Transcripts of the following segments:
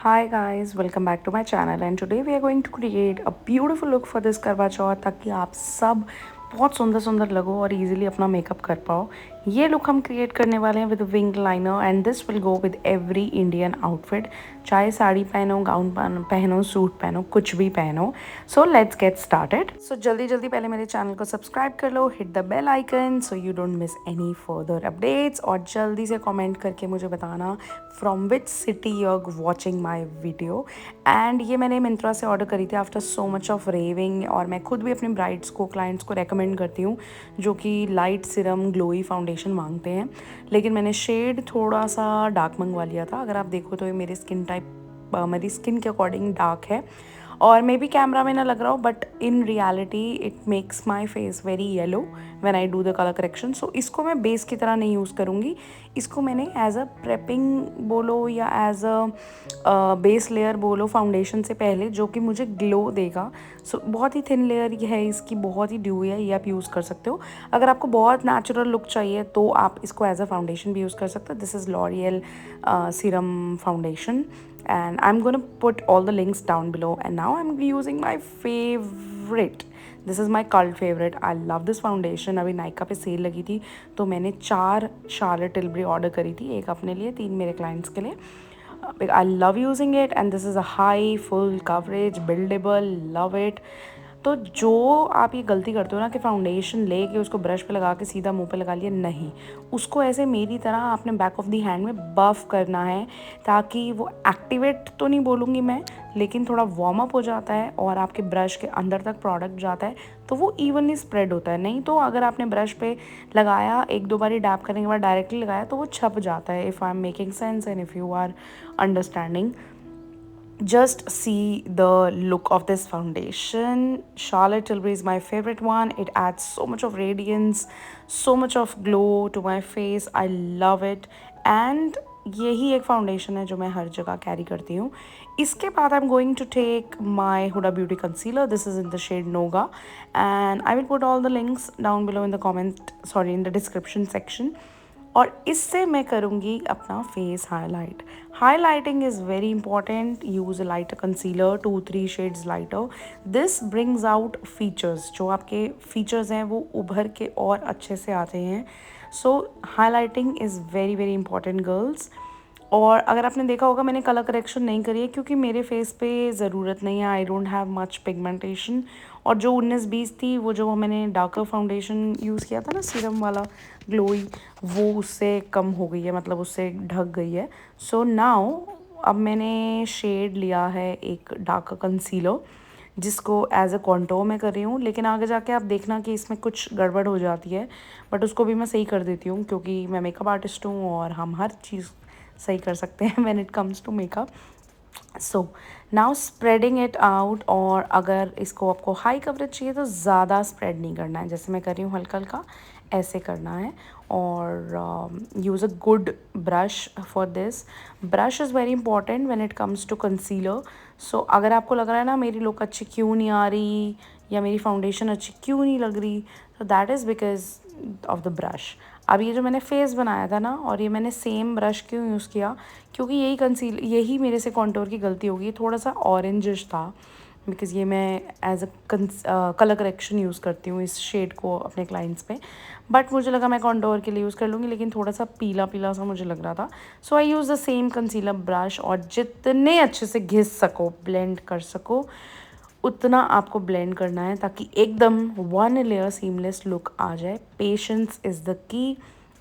Hi guys, welcome back to my channel and today we are going to create a beautiful look for this करवा चौथ ताकि आप सब बहुत सुंदर सुंदर लगो और इजीली अपना मेकअप कर पाओ। ये लुक हम क्रिएट करने वाले हैं with wing liner and this will go with every Indian outfit, चाहे साड़ी पहनो, गाउन पहनो, सूट पहनो, कुछ भी पहनो। So let's get started. So जल्दी जल्दी पहले मेरे चैनल को सब्सक्राइब कर लो, hit the bell icon so you don't miss any further updates और जल्दी से कमेंट करके मुझे बताना from which city you are watching my video. And ये मैंने मिंत्रा से ऑर्डर करी थी after so much of raving और मैं खुद भी अपने ब्राइड्स को, क्लाइंट्स को रेकमेंड करती हूँ जो कि लाइट सिरम ग्लोई फाउंडेशन मांगते हैं, लेकिन मैंने शेड थोड़ा सा डार्क मंगवा लिया था। अगर आप देखो तो ये मेरी स्किन के अकॉर्डिंग डार्क है और मे बी कैमरा में ना लग रहा हो but in reality it makes my face very yellow when I do the colour correction. So इसको मैं बेस की तरह नहीं यूज़ करूँगी, इसको मैंने एज अ प्रेपिंग बोलो या एज अ बेस लेयर बोलो फाउंडेशन से पहले, जो कि मुझे ग्लो देगा। सो बहुत ही थिन लेयर ये है इसकी, बहुत ही ड्यू है, ये आप यूज़ कर सकते हो। अगर आपको बहुत नेचुरल लुक चाहिए तो आप इसको एज अ फाउंडेशन भी यूज़ कर सकते हो। This is L'Oréal serum foundation and I'm gonna put all the links down below. And now I'm using my favorite, this is my cult favorite, I love this foundation। अभी नायका पे cell लगी थी तो मैंने 4 Charlotte टिल्बरी order करी थी, एक अपने लिए, 3 मेरे क्लाइंट्स के लिए। I love using it and this is a high full coverage buildable, love it। तो जो आप ये गलती करते हो ना कि फाउंडेशन लेके उसको ब्रश पे लगा के सीधा मुंह पे लगा लिया, नहीं, उसको ऐसे मेरी तरह आपने बैक ऑफ दी हैंड में बफ करना है ताकि वो एक्टिवेट तो नहीं बोलूँगी मैं, लेकिन थोड़ा वार्म अप हो जाता है और आपके ब्रश के अंदर तक प्रोडक्ट जाता है तो वो इवनली स्प्रेड होता है। नहीं तो अगर आपने ब्रश पे लगाया, एक दो बारी डैप करने के बाद डायरेक्टली लगाया तो वो छप जाता है। If I am making sense and if you are understanding, just see the look of this foundation. Charlotte Tilbury is my favorite one. It adds so much of radiance, so much of glow to my face. I love it and यही एक foundation है जो मैं हर जगह carry करती हूँ। इसके बाद I am going to take my Huda Beauty concealer, this is in the shade Nougat and I will put all the links down below in the comment, sorry in the description section. और इससे मैं करूँगी अपना face highlight. Highlighting is very important, use a lighter concealer 2-3 shades lighter, this brings out features, जो आपके features हैं वो उभर के और अच्छे से आते हैं। So highlighting is very very important girls. और अगर आपने देखा होगा मैंने कलर करेक्शन नहीं करी है क्योंकि मेरे फेस पे ज़रूरत नहीं है, I don't have much pigmentation. और जो 19-20 थी, वो जो मैंने डार्कर फाउंडेशन यूज़ किया था ना सीरम वाला ग्लोई, वो उससे कम हो गई है, मतलब उससे ढक गई है। सो नाउ अब मैंने शेड लिया है एक डार्कर कंसीलर जिसको एज अ कॉन्टोर में कर रही हूँ, लेकिन आगे जाके आप देखना कि इसमें कुछ गड़बड़ हो जाती है, बट उसको भी मैं सही कर देती हूँ क्योंकि मैं मेकअप आर्टिस्ट हूँ और हम हर चीज़ सही कर सकते हैं when it comes to makeup. So now spreading it out, और अगर इसको आपको हाई कवरेज चाहिए तो ज़्यादा स्प्रेड नहीं करना है, जैसे मैं कर रही हूँ हल्का हल्का ऐसे करना है। और use a good brush for this. Brush is very important when it comes to concealer. So अगर आपको लग रहा है ना मेरी लुक अच्छी क्यों नहीं आ रही या मेरी फाउंडेशन अच्छी क्यों नहीं लग रही, तो that is because of the brush. अब ये जो मैंने फेस बनाया था ना, और ये मैंने सेम ब्रश क्यों यूज़ किया, क्योंकि यही मेरे से कॉन्टोर की गलती होगी, थोड़ा सा ऑरेंजिश था, बिकॉज़ ये मैं as a colour correction use करती हूँ इस शेड को अपने क्लाइंट्स पे, बट मुझे लगा मैं कॉन्टोर के लिए यूज़ कर लूँगी, लेकिन थोड़ा सा पीला पीला सा मुझे लग रहा था। So I use the same concealer brush और जितने अच्छे से घिस सको, ब्लेंड कर सको, उतना आपको ब्लेंड करना है ताकि एकदम 1 लेयर सीमलेस लुक आ जाए। Patience is the key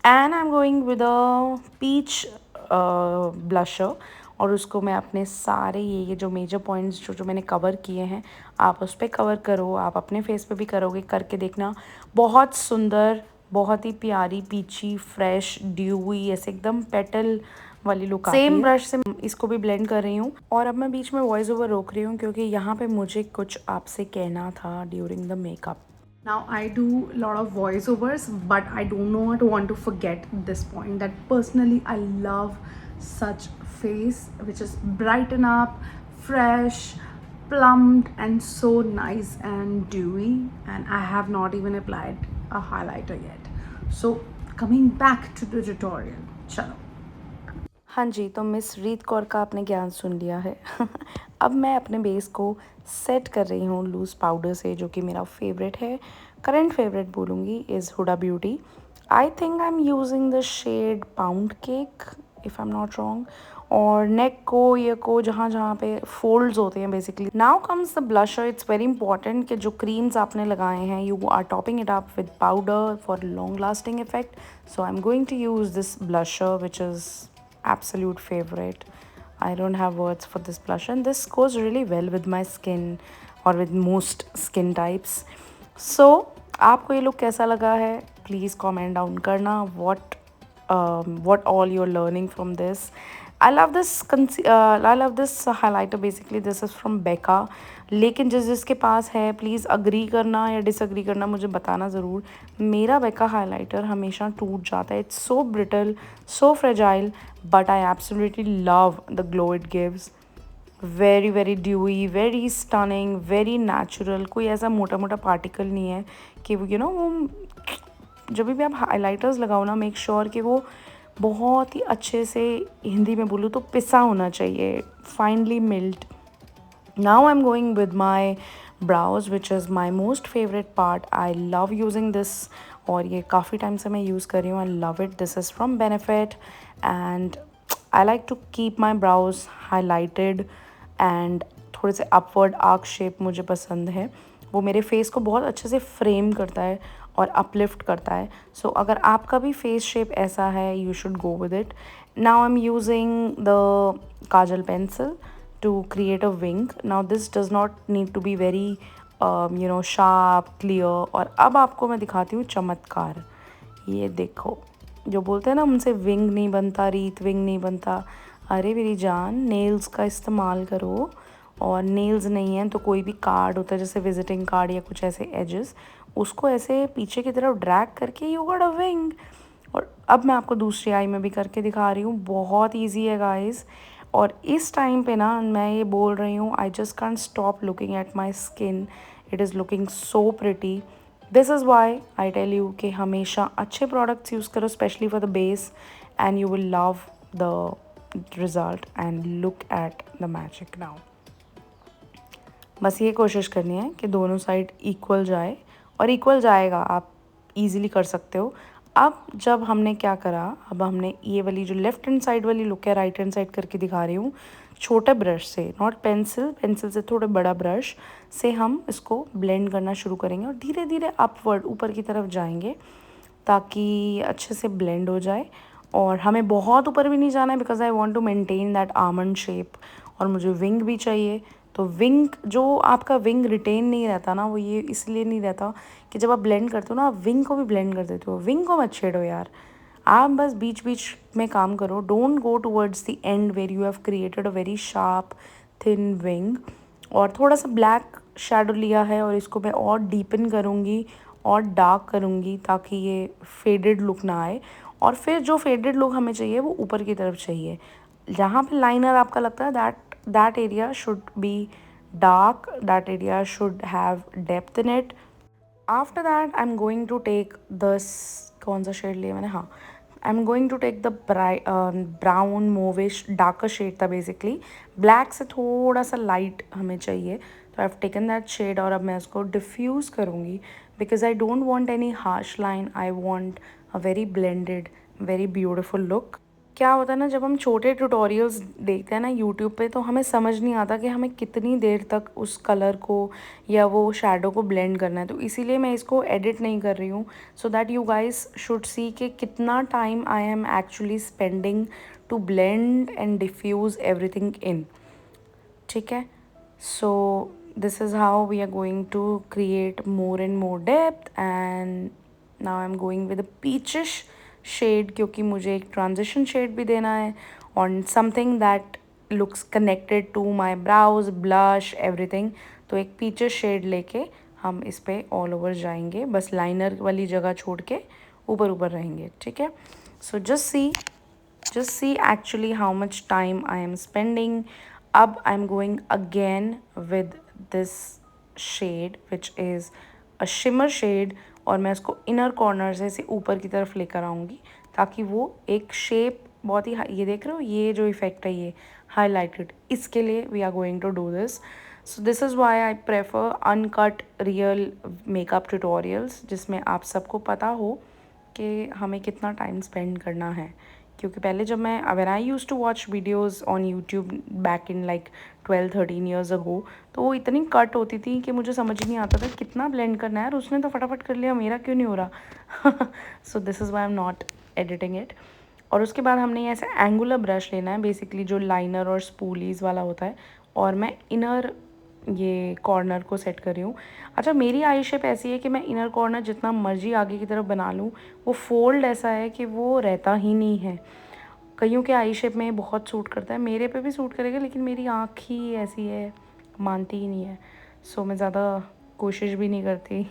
and I am going with a peach blusher, और उसको मैं अपने सारे ये जो मेजर पॉइंट्स जो मैंने कवर किए हैं, आप उस पर कवर करो, आप अपने फेस पे भी करोगे, करके देखना बहुत सुंदर, बहुत ही प्यारी पीची फ्रेश ड्यूई ऐसे एकदम पेटल वाली लुक आती है। सेम ब्रश से इसको भी ब्लेंड कर रही हूँ और अब मैं बीच में वॉइस ओवर रोक रही हूँ क्योंकि यहाँ पे मुझे कुछ आपसे कहना था during the makeup. Now I do a lot of voiceovers, but I do not want to forget this point that personally I love such face which is brighten up, fresh, plumped and so nice and dewy, and I have not even applied a highlighter yet. So coming back to the tutorial, chalo. हाँ जी, तो miss रीत कौर का आपने ज्ञान सुन लिया है। अब मैं अपने बेस को सेट कर रही हूँ लूज़ पाउडर से, जो कि मेरा फेवरेट है। करंट फेवरेट बोलूँगी is Huda Beauty. I think I am using the shade pound cake, if I am not wrong. और नेक को, ये को, जहाँ जहाँ पे फोल्ड्स होते हैं basically. Now comes the blusher. It's very important कि जो क्रीम्स आपने लगाए हैं, you are topping it up with powder for long lasting effect. So I'm going to use this blusher, which is absolute favorite. I don't have words for this blusher, and this goes really well with my skin or with most skin types. So आपको ये look कैसा लगा है, please comment down करना. What all you're learning from this. I love this I love this highlighter. Basically this is from Becca. लेकिन जिसके पास है please agree करना या डिसअग्री करना, मुझे बताना ज़रूर. मेरा बेका हाइलाइटर हमेशा टूट जाता है. It's so brittle, so fragile, but I absolutely love the glow it gives. Very very dewy, very stunning, very natural. कोई ऐसा मोटा मोटा पार्टिकल नहीं है कि वो वो जब भी आप हाइलाइटर्स लगाओ ना, मेक श्योर कि वो बहुत ही अच्छे से, हिंदी में बोलूँ तो पिसा होना चाहिए, finally मिल्ट. Now I'm going with my brows, which is my most favorite part. I love using this, और ये काफ़ी टाइम से मैं यूज़ कर रही हूँ. I love it. This is from Benefit, and I like to keep my brows highlighted and थोड़े से upward arc shape मुझे पसंद है. वो मेरे फेस को बहुत अच्छे से फ्रेम करता है और अपलिफ्ट करता है. सो अगर आपका भी फेस शेप ऐसा है, you should go with it. Now I am using the Kajal pencil to create a wing. Now this does not need to be very sharp, clear. और अब आपको मैं दिखाती हूँ चमत्कार. ये देखो, जो बोलते हैं ना उनसे विंग नहीं बनता, रीत विंग नहीं बनता. अरे मेरी जान, नेल्स का इस्तेमाल करो. और नेल्स नहीं है तो कोई भी कार्ड होता है, जैसे विजिटिंग कार्ड या कुछ ऐसे एजेस, उसको ऐसे पीछे की तरफ ड्रैग करके यू गॉट अ विंग. और अब मैं आपको दूसरी आई में भी करके दिखा रही हूँ. बहुत ईजी है गाइस. और इस टाइम पे ना मैं ये बोल रही हूँ, I just can't stop looking at my skin. It is looking so pretty. This is why I tell you कि हमेशा अच्छे प्रोडक्ट्स यूज़ करो, specially for the base, and you will love the result. And look at the magic now. बस ये कोशिश करनी है कि दोनों साइड इक्वल जाए, और इक्वल जाएगा, आप इजीली कर सकते हो. अब जब हमने क्या करा, अब हमने ये वाली जो लेफ़्ट हैंड साइड वाली लुक है, राइट हैंड साइड करके दिखा रही हूँ, छोटे ब्रश से, नॉट पेंसिल, पेंसिल से थोड़ा बड़ा ब्रश से हम इसको ब्लेंड करना शुरू करेंगे. और धीरे धीरे अपवर्ड, ऊपर की तरफ जाएंगे, ताकि अच्छे से ब्लेंड हो जाए. और हमें बहुत ऊपर भी नहीं जाना है, because I want to maintain that almond shape. और मुझे विंग भी चाहिए. तो विंग, जो आपका विंग रिटेन नहीं रहता ना, वो ये इसलिए नहीं रहता कि जब आप ब्लेंड करते हो ना, आप विंग को भी ब्लेंड कर देते हो. विंग को मत छेड़ो यार, आप बस बीच बीच में काम करो. Don't go towards the end where you have created a very sharp thin wing. और थोड़ा सा ब्लैक शेडो लिया है, और इसको मैं और डीपन करूँगी और डार्क करूँगी, ताकि ये फेडेड लुक ना आए. और फिर जो फेडेड लुक हमें चाहिए वो ऊपर की तरफ चाहिए. जहाँ पे लाइनर आपका लगता है, that area should be dark, that area should have depth in it. After that I'm going to take this, कौन सा शेड लिया मैंने, हाँ, I'm going to take the brown movish darker shade था बेसिकली. ब्लैक से थोड़ा सा light हमें चाहिए, तो I've taken that shade. और अब मैं उसको डिफ्यूज़ करूँगी, because I don't want any harsh line. I want a very blended, very beautiful look. क्या होता है ना, जब हम छोटे ट्यूटोरियल्स देखते हैं ना यूट्यूब पे, तो हमें समझ नहीं आता कि हमें कितनी देर तक उस कलर को या वो शैडो को ब्लेंड करना है. तो इसीलिए मैं इसको एडिट नहीं कर रही हूँ, so that you guys should see कि कितना time I am actually spending to blend and diffuse everything in. ठीक है. So this is how we are going to create more and more depth. And now I am going with a peachish shade, क्योंकि मुझे एक transition shade भी देना है on something that looks connected to my brows, blush, everything. तो एक peachish shade लेके हम इस पे ऑल ओवर जाएंगे, बस लाइनर वाली जगह छोड़ के ऊपर ऊपर रहेंगे. ठीक है. सो just see actually how much time I am spending. Ab I'm going again with this shade, which is a shimmer shade. और मैं इसको इनर कॉर्नर से ऊपर की तरफ लेकर आऊँगी, ताकि वो एक शेप बहुत ही ये देख रहे हो, ये जो इफ़ेक्ट है ये हाईलाइटेड, इसके लिए we are going to do this. So this is why I prefer uncut real makeup tutorials, जिसमें आप सबको पता हो कि हमें कितना टाइम स्पेंड करना है. क्योंकि पहले जब मैं when I use to watch videos on YouTube back in like 12-13 years ago, तो वो इतनी कट होती थी कि मुझे समझ ही नहीं आता था कितना ब्लेंड करना है यार, उसने तो फटाफट कर लिया, मेरा क्यों नहीं हो रहा. सो this is Y am not editing it. और उसके बाद हमने ऐसे एंगुलर ब्रश लेना है बेसिकली, जो लाइनर और स्पूलीज वाला होता है, और मैं इनर ये कॉर्नर को सेट कर रही हूँ. अच्छा, मेरी आई शेप ऐसी है कि मैं इनर कॉर्नर जितना मर्जी आगे की तरफ बना लूँ, वो फोल्ड ऐसा है कि वो रहता ही नहीं है. कईयों के आई शेप में बहुत सूट करता है, मेरे पे भी सूट करेगा, लेकिन मेरी आँख ही ऐसी है, मानती ही नहीं है. सो मैं ज़्यादा कोशिश भी नहीं करती.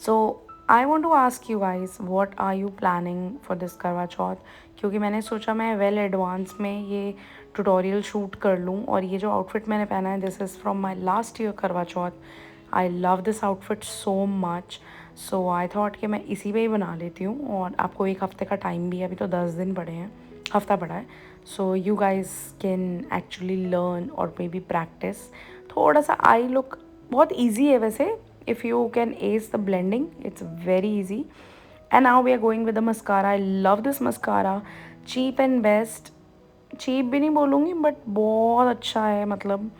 So I want to ask you guys, what are you planning for this Karva Chauth. क्योंकि मैंने सोचा मैं वेल एडवांस में ये ट्यूटोरियल शूट कर लूँ. और ये जो आउटफिट मैंने पहना है, this is from my last year Karva Chauth. I love this outfit so much. So I thought कि मैं इसी पे ही बना लेती हूँ. और आपको एक हफ़्ते का टाइम भी है, अभी तो 10 दिन पड़े हैं, हफ़्ता पड़ा है. So you guys can actually learn और मे बी प्रैक्टिस. थोड़ा सा आई लुक बहुत ईजी है वैसे, if you can ace the blending, it's very easy. And now we are going with the mascara. I love this mascara, cheap and best. cheap भी नहीं बोलूँगी, but बहुत अच्छा है, मतलब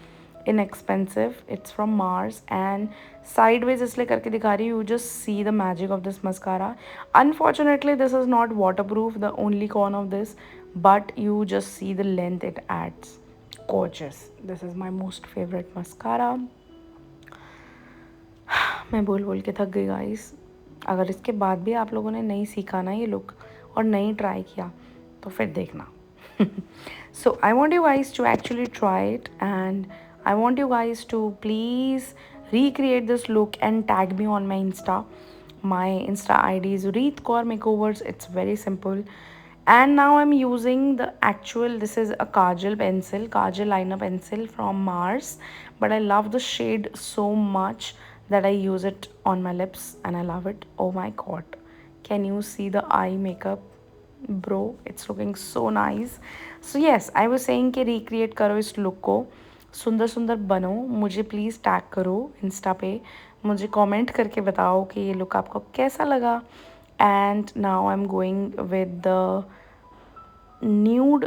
inexpensive. It's from Mars and sideways इसलिए करके दिखा रही हूँ, you just see the magic of this mascara. Unfortunately this is not waterproof, the only con of this, but you just see the length it adds. Gorgeous. This is my most favorite mascara. मैं बोल बोल के थक गई guys. अगर इसके बाद भी आप लोगों ने नहीं सीखा ना ये लुक और नहीं ट्राई किया, तो फिर देखना. So I want you guys to actually try it, and I want you guys to please recreate this look and tag me on my Insta. My Insta ID is Reet Kaur Makeovers. It's very simple. And now I'm using the actual, this is a kajal pencil, kajal liner pencil from Mars, but I love the shade so much that I use it on my lips and I love it. Oh my god, can you see the eye makeup, bro? It's looking so nice. So yes, I was saying कि recreate करो इस look को, सुंदर सुंदर बनो. मुझे please tag करो Insta पे, मुझे कमेंट करके बताओ कि ये लुक आपको कैसा लगा. And now I am going with the nude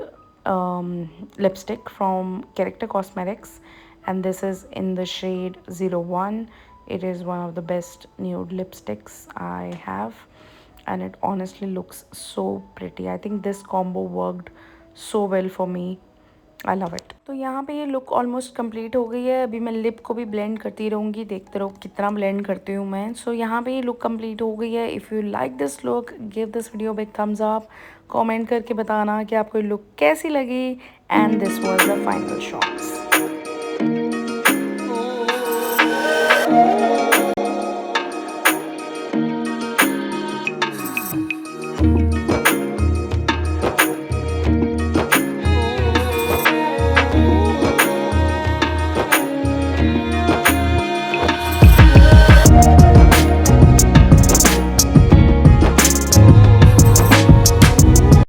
lipstick from Character Cosmetics, and this is in the shade 01. It is one of the best nude lipsticks I have, and it honestly looks so pretty. I think this combo worked so well for me. I love it. तो यहाँ पे ये look almost complete हो गई है. अभी मैं lip को भी ब्लेंड करती रहूँगी, देखते रहो कितना ब्लेंड करती हूँ मैं. सो यहाँ पे ये लुक कंप्लीट हो गई है. If you like this look, give this video big thumbs up. Comment करके बताना कि आपको ये लुक कैसी लगी. And this was the final shots.